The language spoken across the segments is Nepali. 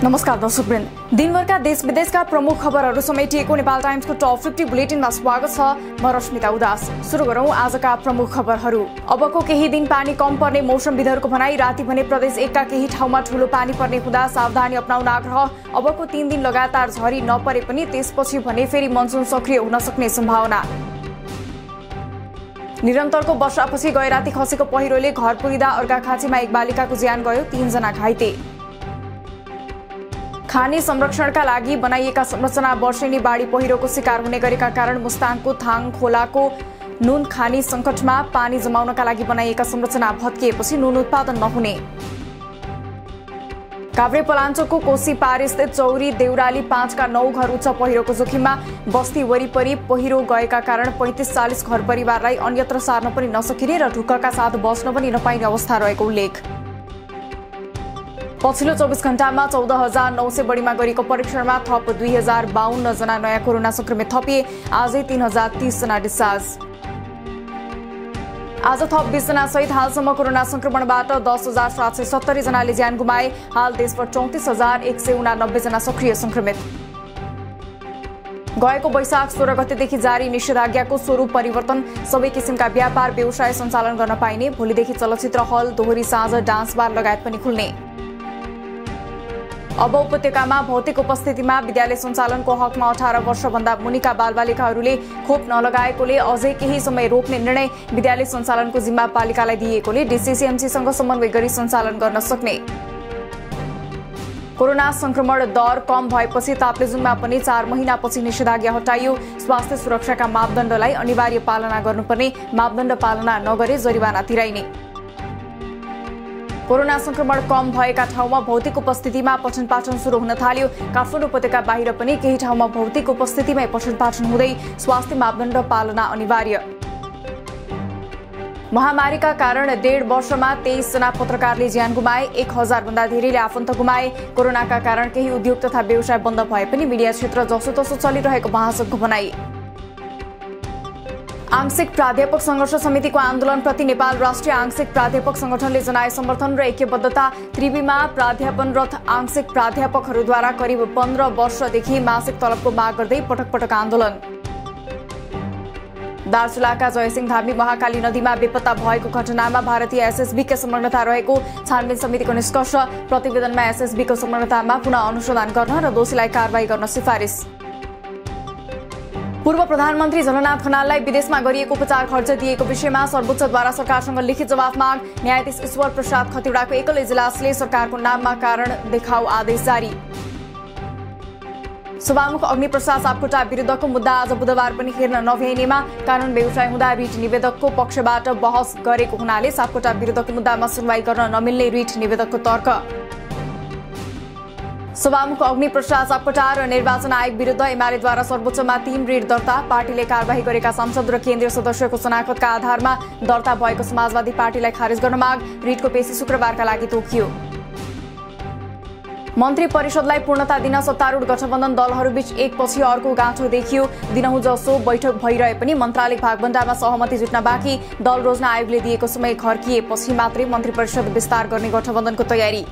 नमस्कार दर्शकवृन्द, दिनभरका देश विदेशका प्रमुख खबरहरू समेटिएको नेपाल टाइम्सको टप 50 बुलेटिनमा स्वागत छ। म रश्मिता उदास। सुरु गरौं आजका प्रमुख खबरहरू। अबको केही दिन पानी कम पर्ने मौसमविदहरूको भनाई। राति भने प्रदेश 1 का केही ठाउँमा ठूलो पानी पर्ने हुँदा सावधानी अपनाउन आग्रह। अबको 3 दिन लगातार झरी नपरे पनि त्यसपछि भने फेरि मनसुन सक्रिय हुन सक्ने सम्भावना। निरन्तरको वर्षापछि गए राति खसेको पहिरोले घर पुगिँदा अर्घाखाँचीमा एक बालिकाको ज्यान गयो, 3 जना घाइते। खानी संरक्षणका लागि बनाइएका संरचना वर्षेनी बाढी पहिरोको शिकार हुने गरेका कारण मुस्ताङको थाङ खोलाको नुन खानी संकटमा। पानी जमाउनका लागि बनाइएका संरचना भत्किएपछि नुन उत्पादन नहुने। काभ्रे पलाञ्चोकको कोशी पार स्थित चौरी देउराली 5 का 9 घर उच्च पहिरोको जोखिममा। बस्ती वरिपरि पहिरो गएका कारण 35-40 घर परिवारलाई अन्यत्र सार्न पनि नसकिने र ढुक्कका साथ बस्न पनि नपाइने अवस्था रहेको उल्लेख। पछिल्लो 24 घण्टामा 14,900 बढीमा गरिएको परीक्षणमा थप 2,052 जना नयाँ कोरोना संक्रमित थपिए। आजै 3,030 जना डिस्चार्ज। आज थप 20 जना सहित हालसम्म कोरोना संक्रमणबाट 10,770 जनाले ज्यान गुमाए। हाल देशभर 34,189 जना सक्रिय संक्रमित। गएको वैशाख 16 गतेदेखि जारी निषेधाज्ञाको स्वरूप परिवर्तन। सबै किसिमका व्यापार व्यवसाय सञ्चालन गर्न पाइने। भोलिदेखि चलचित्र हल, दोहोरी साँझ, डान्स बार लगायत पनि खुल्ने। अब उपत्यकामा भौतिक उपस्थितिमा विद्यालय सञ्चालनको हकमा 18 वर्षभन्दा मुनिका बालबालिकाहरूले खोप नलगाएकोले अझै केही समय रोक्ने निर्णय। विद्यालय सञ्चालनको जिम्मा पालिकालाई दिएकोले डिसिसिएमसीसँग समन्वय गरी सञ्चालन गर्न सक्ने। कोरोना संक्रमण दर कम भएपछि ताप्लेजुङमा पनि 4 महिनापछि निषेधाज्ञा हटाइयो। स्वास्थ्य सुरक्षाका मापदण्डलाई अनिवार्य पालना गर्नुपर्ने। मापदण्ड पालना नगरे जरिवाना तिराइने। कोरोना संक्रमण कम भएका ठाउँमा भौतिक उपस्थितिमा पठन पाठन सुरु हुन थाल्यो। काठमाडौँ उपत्यका बाहिर पनि केही ठाउँमा भौतिक उपस्थितिमै पठन पाठन हुँदै स्वास्थ्य मापदण्ड पालना अनिवार्य। महामारीका कारण 1.5 वर्षमा 23 जना पत्रकारले ज्यान गुमाए। 1,000 भन्दा धेरैले आफन्त गुमाए। कोरोनाका कारण केही उद्योग तथा व्यवसाय बन्द भए पनि मिडिया क्षेत्र जसोतसो चलिरहेको महासंघको भनाई। आंशिक प्राध्यापक संघर्ष समितिको आन्दोलनप्रति नेपाल राष्ट्रिय आंशिक प्राध्यापक संगठनले जनाए समर्थन र ऐक्यबद्धता। त्रिवीमा प्राध्यापनरत आंशिक प्राध्यापकहरूद्वारा करिब 15 वर्षदेखि मासिक तलबको माग गर्दै पटक पटक आन्दोलन। दार्चुलाका जयसिंह धामी महाकाली नदीमा बेपत्ता भएको घटनामा भारतीय एसएसबीको संलग्नता रहेको छानबिन समितिको निष्कर्ष। प्रतिवेदनमा एसएसबीको संलग्नतामा पुनः अनुसन्धान गर्न र दोषीलाई कारबाही गर्न सिफारिस। पूर्व प्रधानमन्त्री झलनाथ खनाललाई विदेशमा गरिएको उपचार खर्च दिएको विषयमा सर्वोच्चद्वारा सरकारसँग लिखित जवाफ माग। न्यायाधीश ईश्वर प्रसाद खतिवड़ाको एकल इजलासले सरकारको नाममा कारण देखाउ आदेश जारी। सभामुख अग्निप्रसाद सापकोटा विरुद्धको मुद्दा आज बुधबार पनि हेर्न नभ्याइनेमा। कानून व्यवसाय हुँदा रिट निवेदकको पक्षबाट बहस गरेको हुनाले सापकोटा विरुद्धको मुद्दामा सुनवाई गर्न नमिल्ने रिट निवेदकको तर्क। सभामुख अग्निप्रसाद सापकोटा र निर्वाचन आयोग विरुद्ध एमालेद्वारा सर्वोच्चमा 3 रिट दर्ता। पार्टीले कारबाही गरेका सांसद र केन्द्रीय सदस्यको शनाखतका आधारमा दर्ता भएको समाजवादी पार्टीलाई खारेज गर्न माग। रिटको पेशी शुक्रबारका लागि तोकियो। मन्त्री परिषदलाई पूर्णता दिन सत्तारूढ गठबन्धन दलहरूबीच एकपछि अर्को गाँठो देखियो। दिनहुँ जसो बैठक भइरहे पनि मन्त्रालय भागबण्डामा सहमति जुट्न बाँकी। दल रोज्न आयोगले दिएको समय खर्किएपछि मात्रै मन्त्री परिषद विस्तार गर्ने गठबन्धनको तयारी।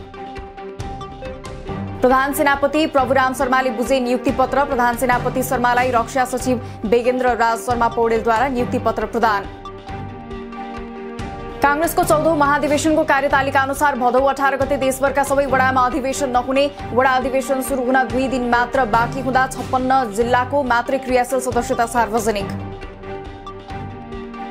प्रधान सेनापति प्रभुराम शर्माले बुझे नियुक्ति पत्र। प्रधान सेनापति शर्मालाई रक्षा सचिव बेगेन्द्र राज शर्मा पौडेलद्वारा नियुक्ति पत्र प्रदान। कांग्रेसको 14औं महाधिवेशनको कार्यतालिका अनुसार भदौ 18 गते देशभरका सबै वडामा अधिवेशन नहुने। वडा अधिवेशन सुरु हुन 2 दिन मात्र बाँकी हुँदा 56 जिल्लाको मात्रै क्रियाशील सदस्यता सार्वजनिक।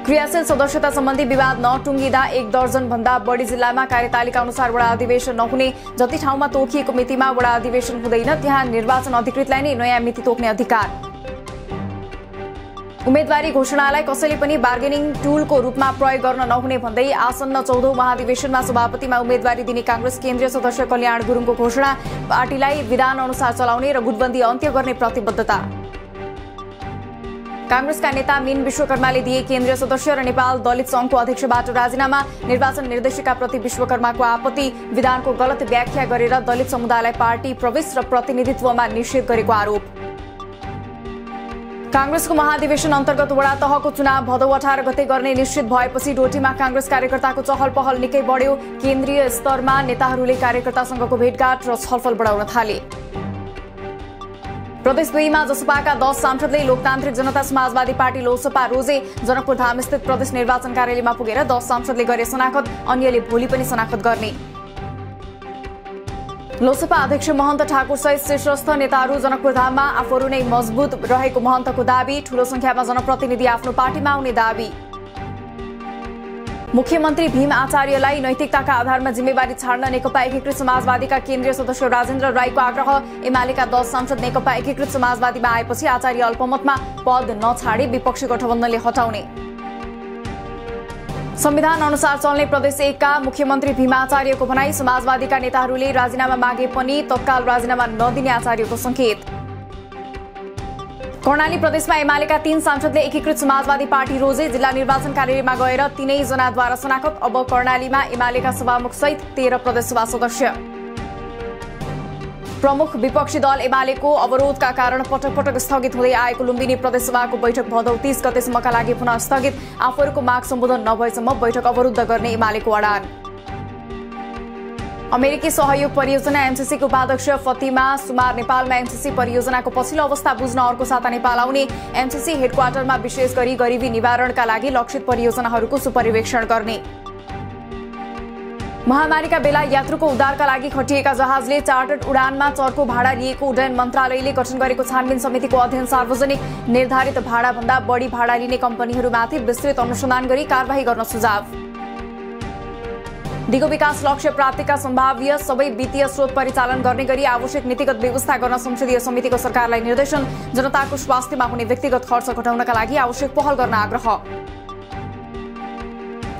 क्रियाशील सदस्यता सम्बन्धी विवाद नटुङ्गिँदा 1 दर्जन भन्दा बढी जिल्लामा कार्यतालिका अनुसार वडा अधिवेशन नहुने। जति ठाउँमा तोकिएको मितिमा वडा अधिवेशन हुँदैन त्यहाँ निर्वाचन अधिकृतलाई नै नयाँ मिति तोक्ने अधिकार। उम्मेदवारी घोषणालाई कसैले पनि बार्गेनिङ टुलको रूपमा प्रयोग गर्न नहुने भन्दै आसन्न 14औं महाधिवेशनमा सभापतिमा उम्मेदवारी दिने कांग्रेस केन्द्रीय सदस्य कल्याण गुरुङको घोषणा। पार्टीलाई विधान अनुसार चलाउने र गुटबन्दी अन्त्य गर्ने प्रतिबद्धता। कांग्रेसका नेता मीन विश्वकर्माले दिए केन्द्रीय सदस्य र नेपाल दलित संघको अध्यक्षबाट राजीनामा। निर्वाचन निर्देशिकाप्रति विश्वकर्माको आपत्ति। विधानको गलत व्याख्या गरेर दलित समुदायलाई पार्टी प्रवेश र प्रतिनिधित्वमा निषेध गरेको आरोप। कांग्रेसको महाधिवेशन अन्तर्गत वडा तहको चुनाव भदौ 18 गते गर्ने निश्चित भएपछि डोटीमा कांग्रेस कार्यकर्ताको चहल पहल निकै बढ्यो। केन्द्रीय स्तरमा नेताहरूले कार्यकर्तासँगको भेटघाट र छलफल बढाउन थाले। प्रदेश 2 मा जसपाका 10 सांसदले लोकतान्त्रिक जनता समाजवादी पार्टी लोसपा रोजे जनकपुर धाम स्थित प्रदेश निर्वाचन कार्यालयमा पुगेर 10 सांसदले गरे शनाखत, अन्यले भोलि पनि शनाखत गर्ने। लोसपा अध्यक्ष महन्त ठाकुर सहित शीर्षस्थ नेताहरू जनकपुर धाममा, आफूहरू नै मजबुत रहेको महन्तको दाबी। ठूलो संख्यामा जनप्रतिनिधि आफ्नो पार्टीमा आउने दाबी। मुख्यमन्त्री भीम आचार्यलाई नैतिकताका आधारमा जिम्मेवारी छाड्न नेकपा एकीकृत समाजवादीका केन्द्रीय सदस्य राजेन्द्र राईको आग्रह। एमालेका 10 सांसद नेकपा एकीकृत समाजवादीमा आएपछि आचार्य अल्पमतमा पद नछाडी विपक्षी गठबन्धनले हटाउने। संविधान अनुसार चल्ने प्रदेश 1 का मुख्यमन्त्री भीम आचार्यको भनाई। समाजवादीका नेताहरूले राजीनामा मागे पनि तत्काल राजीनामा नदिने आचार्यको संकेत। कर्णाली प्रदेशमा एमालेका 3 सांसदले एकीकृत समाजवादी पार्टी रोजे जिल्ला निर्वाचन कार्यालयमा गएर 3 जनाद्वारा शनाखत। अब कर्णालीमा एमालेका सभामुख सहित 13 प्रदेशसभा सदस्य। प्रमुख विपक्षी दल एमालेको अवरोधका कारण पटक पटक स्थगित हुँदै आएको लुम्बिनी प्रदेशसभाको बैठक भदौ 30 गतेसम्मका लागि पुनः स्थगित। आफूहरूको माग सम्बोधन नभएसम्म बैठक अवरुद्ध गर्ने एमालेको अडान। अमेरिकी सहयोग परियोजना एमसीसी को उपाध्यक्ष फतिमा सुमार नेपालमा एमसीसी परियोजनाको पछिल्लो अवस्था बुझ्न अर्को साता नेपाल आउने। एमसीसी हेडक्वार्टरमा विशेष गरी गरिबी निवारणका लागि लक्षित परियोजनाहरूको सुपरिवेक्षण गर्ने। महामारीका बेला यात्रुको उद्धारका लागि खटिएका जहाजले चार्टर्ड उडानमा चर्को भाडा लिएको उड्डयन मन्त्रालयले गठन गरेको छानबिन समितिको अध्ययन सार्वजनिक। निर्धारित भाडाभन्दा बढी भाडा लिने कम्पनीहरूमाथि विस्तृत अनुसन्धान गरी कारबाही गर्न सुझाव। दिगो विकास लक्ष्य प्राप्तिका सम्भाव्य सबै वित्तीय स्रोत परिचालन गर्ने गरी आवश्यक नीतिगत व्यवस्था गर्न संसदीय समितिको सरकारलाई निर्देशन। जनताको स्वास्थ्यमा हुने व्यक्तिगत खर्च घटाउनका लागि आवश्यक पहल गर्न आग्रह।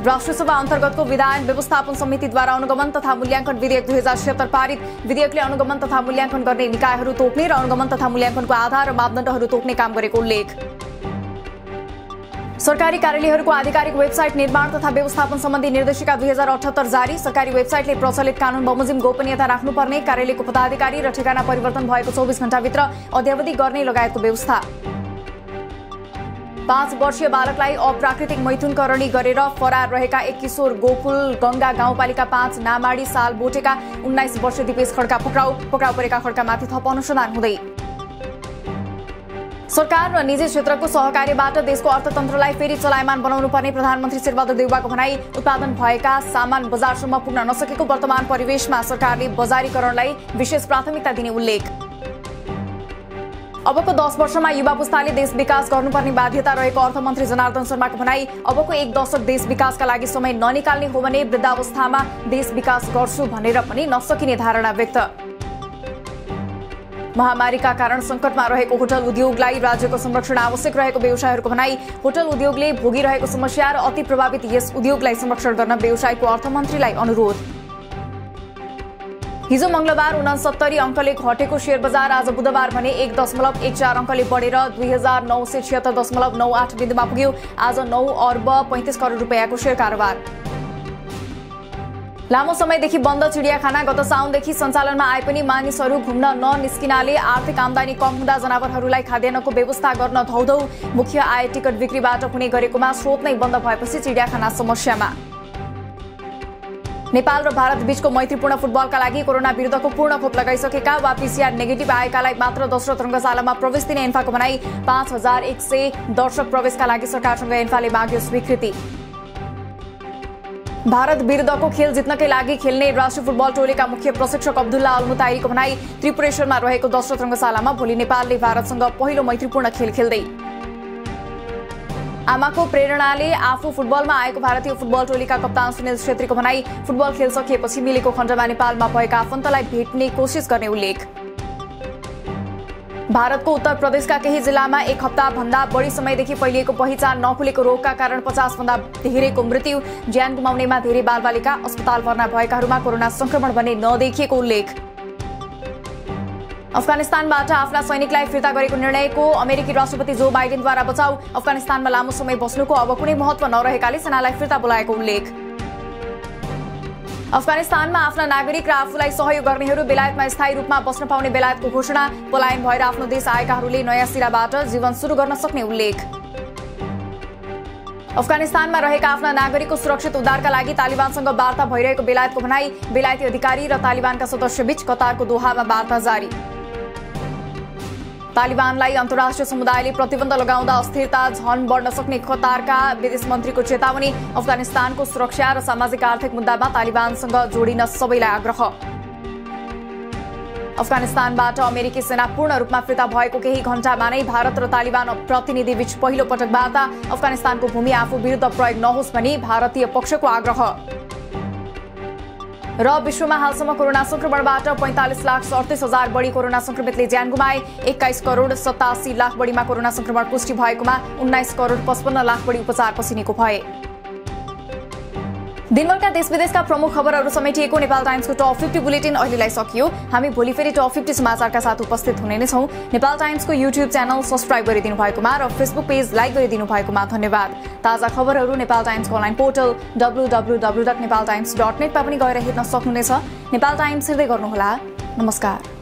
राष्ट्रसभा अन्तर्गतको विधायन व्यवस्थापन समितिद्वारा अनुगमन तथा मूल्याङ्कन विधेयक 2076 पारित। विधेयकले अनुगमन तथा मूल्याङ्कन गर्ने निकायहरू तोक्ने र अनुगमन तथा मूल्याङ्कनको आधार र मापदण्डहरू तोक्ने काम गरेको उल्लेख। सरकारी कार्यालयहरूको आधिकारिक वेबसाइट निर्माण तथा व्यवस्थापन सम्बन्धी निर्देशिका 2078 जारी। सरकारी वेबसाइटले प्रचलित कानून बमोजिम गोपनीयता राख्नुपर्ने, कार्यालयको पदाधिकारी र ठेगाना परिवर्तन भएको 24 घण्टाभित्र अद्यावधि गर्ने लगायतको व्यवस्था। 5 वर्षीय बालकलाई अप्राकृतिक मैथुनकरणी गरेर फरार रहेका 1 किशोर गोकुल गंगा गाउँपालिका 5 नामाडी साल बोटेका 19 वर्षीय दिपेश खड्का पक्राउ परेका खड्कामाथि थप अनुसन्धान हुँदै। सरकार र निजी क्षेत्रको सहकार्यबाट देशको अर्थतन्त्रलाई फेरि चलायमान बनाउनु पर्ने प्रधानमन्त्री शेरबहादुर देउवाको भनाई। उत्पादन भएका सामान बजारसम्म पुग्न नसकेको वर्तमान परिवेशमा सरकारले बजारीकरणलाई विशेष प्राथमिकता दिने उल्लेख। अबको 10 वर्षमा युवा पुस्ताले देश विकास गर्नुपर्ने बाध्यता रहेको अर्थमन्त्री जनार्दन शर्माको भनाई। अबको 1 दशक देश विकासका लागि समय ननिकाल्ने हो भने वृद्धावस्थामा देश विकास गर्छु भनेर पनि नसकिने धारणा व्यक्त। महामारीका कारण संकटमा रहेको होटल उद्योगलाई राज्यको संरक्षण आवश्यक रहेको व्यवसायीहरूको भनाई। होटल उद्योगले भोगिरहेको समस्या र अति प्रभावित यस उद्योगलाई संरक्षण गर्न व्यवसायको अर्थमन्त्रीलाई अनुरोध। हिजो मंगलबार 69 अंकले घटेको शेयर बजार आज बुधबार भने 1.14 अंकले बढेर 2976.98 बिन्दुमा पुग्यो। आज 9 अर्ब 35 करोड रुपैयाँको शेयर कारोबार। लामो समयदेखि बन्द चिडियाखाना गत साउनदेखि सञ्चालनमा आए पनि मानिसहरू घुम्न ननिस्किनाले आर्थिक आमदानी कम हुँदा जनावरहरूलाई खाद्यान्नको व्यवस्था गर्न धौधौ। मुख्य आय टिकट बिक्रीबाट हुने गरेकोमा स्रोत नै बन्द भएपछि चिडियाखाना समस्यामा। नेपाल र भारत बीचको मैत्रीपूर्ण फुटबलका लागि कोरोना विरुद्धको पूर्ण खोप लगाइसकेका वा पीसीआर नेगेटिभ आएकालाई मात्र दोस्रो रङ्गशालामा प्रवेश दिने एन्फाको भनाई। 5100 दर्शक प्रवेशका लागि सरकारसँग एन्फाले माग्यो स्वीकृति। भारत विरुद्धको खेल जित्नकै लागि खेल्ने राष्ट्रिय फुटबल टोलीका मुख्य प्रशिक्षक अब्दुल्ला अलमुताईको भनाई। त्रिपुरेश्वरमा रहेको दोस्रो रङ्गशालामा भोलि नेपालले भारतसँग पहिलो मैत्रीपूर्ण खेल खेल्दै। आमाको प्रेरणाले आफू फुटबलमा आएको भारतीय फुटबल टोलीका कप्तान सुनिल छेत्रीको भनाई। फुटबल खेल सकिएपछि मिलेको खण्डमा नेपालमा भएका आफन्तलाई भेट्ने कोसिस गर्ने उल्लेख। भारतको उत्तर प्रदेशका केही जिल्लामा 1 हप्ता भन्दा बढी समयदेखि फैलिएको पहिचान नखुलेको रोगका कारण 50 भन्दा धेरैको मृत्यु। ज्यान गुमाउनेमा धेरै बालबालिका। अस्पताल भर्ना भएकाहरूमा कोरोना संक्रमण भने नदेखिएको उल्लेख। अफगानिस्तानबाट आफ्ना सैनिकलाई फिर्ता गरेको निर्णयको अमेरिकी राष्ट्रपति जो बाइडेनद्वारा बचाउ। अफगानिस्तानमा लामो समय बस्नुको अब कुनै महत्व नरहेकाले सेनालाई फिर्ता बोलाएको उल्लेख। अफगानिस्तानमा आफ्ना नागरिक र आफूलाई सहयोग गर्नेहरू बेलायतमा स्थायी रूपमा बस्न पाउने बेलायतको घोषणा। पलायन भएर आफ्नो देश आएकाहरूले नयाँ सिराबाट जीवन सुरु गर्न सक्ने उल्लेख। अफगानिस्तानमा रहेका आफ्ना नागरिकको सुरक्षित उद्धारका लागि तालिबानसँग वार्ता भइरहेको बेलायतको भनाई। बेलायती अधिकारी र तालिबानका सदस्यबीच कतारको दोहामा वार्ता जारी। तालिबानलाई अन्तर्राष्ट्रिय समुदायले प्रतिबन्ध लगाउँदा अस्थिरता झन बढ्न सक्ने कतारका विदेश मन्त्रीको चेतावनी। अफगानिस्तानको सुरक्षा र सामाजिक आर्थिक मुद्दामा तालिबानसँग जोडिन सबैलाई आग्रह। अफगानिस्तानबाट अमेरिकी सेना पूर्ण रूपमा फिर्ता भएको केही घण्टामा नै भारत र तालिबान प्रतिनिधिबीच पहिलो पटक वार्ता। अफगानिस्तानको भूमि आफू विरुद्ध प्रयोग नहोस् भनी भारतीय पक्षको आग्रह। र विश्वमा हालसम्म कोरोना संक्रमणबाट 45,38,000 बढी कोरोना संक्रमितले ज्यान गुमाए। 21,87,00,000 बढीमा कोरोना संक्रमण पुष्टि भएकोमा 19,55,00,000 बढी उपचारपछि निको भए। दिनभरका देश विदेशका प्रमुख खबरहरू समेटिएको नेपाल टाइम्सको टप 50 बुलेटिन अहिलेलाई सकियो। हामी भोलि फेरि टप 50 समाचारका साथ उपस्थित हुने नै छौं। नेपाल टाइम्सको युट्युब च्यानल सब्स्क्राइब गरिदिनु भएकोमा र फेसबुक पेज लाइक गरिदिनु भएकोमा धन्यवाद। ताजा खबरहरू नेपाल टाइम्सको अनलाइन पोर्टल www.nepaltimes.net मा पनि गएर हेर्न सक्नुहुनेछ। नेपाल टाइम्स हेर्दै गर्नुहोला। नमस्कार।